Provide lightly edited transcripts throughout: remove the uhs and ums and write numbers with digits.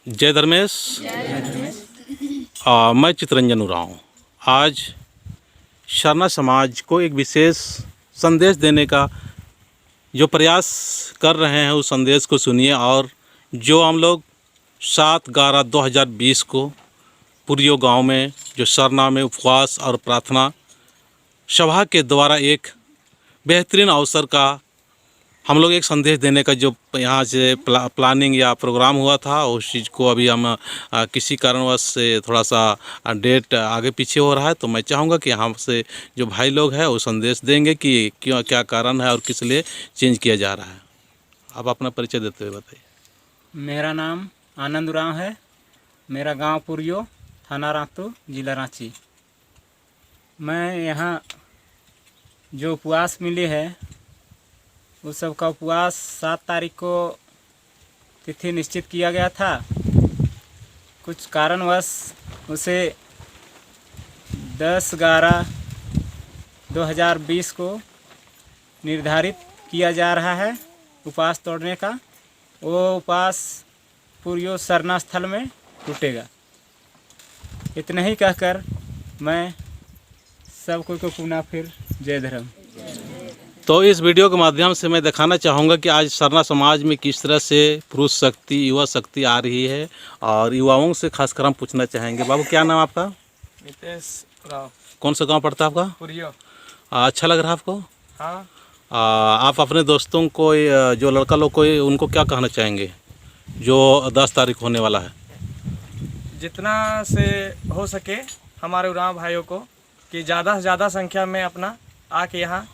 जय धर्मेश। मैं चितरंजन उरांव आज शरणा समाज को एक विशेष संदेश देने का जो प्रयास कर रहे हैं उस संदेश को सुनिए। और जो हम लोग 7/11/2020 को पुरियो गांव में जो शरणा में उपवास और प्रार्थना सभा के द्वारा एक बेहतरीन अवसर का हम लोग एक संदेश देने का जो यहाँ से प्लानिंग या प्रोग्राम हुआ था, उस चीज़ को अभी हम किसी कारणवश से थोड़ा सा डेट आगे पीछे हो रहा है। तो मैं चाहूँगा कि यहाँ से जो भाई लोग हैं वो संदेश देंगे कि क्यों, क्या कारण है और किस लिए चेंज किया जा रहा है। आप अपना परिचय देते हुए बताइए। मेरा नाम आनंद उरांव है। मेरा गांव पुरियो, थाना रातू, जिला रांची। मैं यहाँ जो उपवास मिली है उस सब का उपवास 7 तारीख को तिथि निश्चित किया गया था। कुछ कारणवश उसे 10/11/2020 को निर्धारित किया जा रहा है उपवास तोड़ने का। वो उपवास पुरियो शरणा स्थल में टूटेगा। इतना ही कहकर मैं सबको को पुनः फिर जय धर्म। तो इस वीडियो के माध्यम से मैं दिखाना चाहूँगा कि आज शरणा समाज में किस तरह से पुरुष शक्ति, युवा शक्ति आ रही है। और युवाओं से खासकर हम पूछना चाहेंगे। बाबू, क्या नाम आपका? नितेश राव। कौन सा गांव पड़ता है आपका? पुरियो। अच्छा लग रहा है आपको? हाँ। आप अपने दोस्तों को, जो लड़का लोग को, उनको क्या कहना चाहेंगे जो 10 तारीख होने वाला है? जितना से हो सके हमारे उरांव भाइयों को कि ज़्यादा से ज़्यादा संख्या में आके यहाँ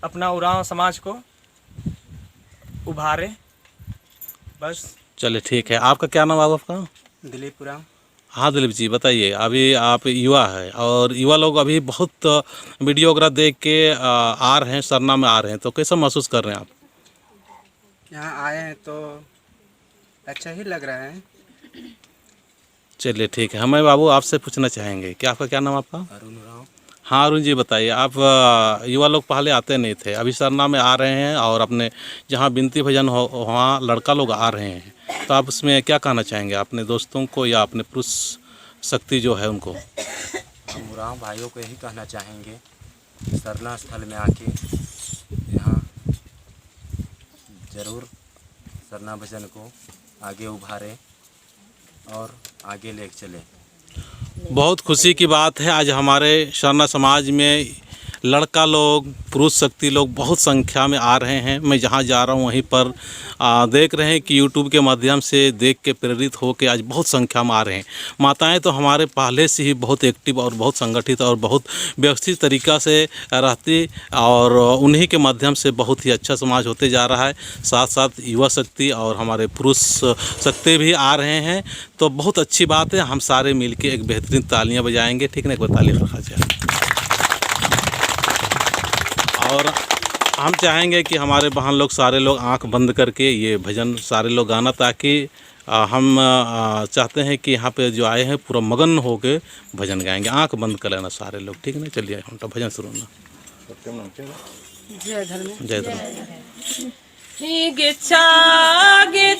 अपना उरांव समाज को उभारे। बस। चलिए ठीक है। आपका क्या नाम है? आपका? दिलीप उरांव। हाँ दिलीप जी, बताइए। अभी आप युवा है और युवा लोग अभी बहुत वीडियो वगैरह देख के आ रहे हैं, शरणा में आ रहे हैं, तो कैसा महसूस कर रहे हैं आप? यहाँ आए हैं तो अच्छा ही लग रहा है। चलिए ठीक है। हमें बाबू आपसे पूछना चाहेंगे कि आपका क्या नाम? आपका? अरुण उरांव। हाँ अरुण जी, बताइए। आप युवा लोग पहले आते नहीं थे, अभी शरणा में आ रहे हैं और अपने जहाँ विनती भजन हो वहाँ लड़का लोग आ रहे हैं, तो आप उसमें क्या कहना चाहेंगे अपने दोस्तों को या अपने पुरुष शक्ति जो है उनको? हम उरांव भाइयों को यही कहना चाहेंगे, शरणा स्थल में आके यहाँ ज़रूर शरणा भजन को आगे उभारें और आगे ले चलें। बहुत खुशी की बात है, आज हमारे शरणा समाज में लड़का लोग, पुरुष शक्ति लोग बहुत संख्या में आ रहे हैं। मैं जहाँ जा रहा हूँ वहीं पर देख रहे हैं कि यूट्यूब के माध्यम से देख के प्रेरित होकर आज बहुत संख्या में आ रहे हैं। माताएं तो हमारे पहले से ही बहुत एक्टिव और बहुत संगठित और बहुत व्यवस्थित तरीक़ा से रहती, और उन्हीं के माध्यम से बहुत ही अच्छा समाज होते जा रहा है। साथ साथ युवा शक्ति और हमारे पुरुष शक्ति भी आ रहे हैं, तो बहुत अच्छी बात है। हम सारे मिलके एक बेहतरीन तालियाँ बजाएँगे, ठीक ना? एक बार ताली रखा जाए। और हम चाहेंगे कि हमारे बहन लोग सारे लोग आंख बंद करके ये भजन सारे लोग गाना, ताकि हम चाहते हैं कि यहाँ पे जो आए हैं पूरा मगन हो के भजन गाएंगे। आंख बंद कर लेना सारे लोग, ठीक है ना? चलिए हम तो भजन शुरू ना। जय धर्म। जय धर्म। गे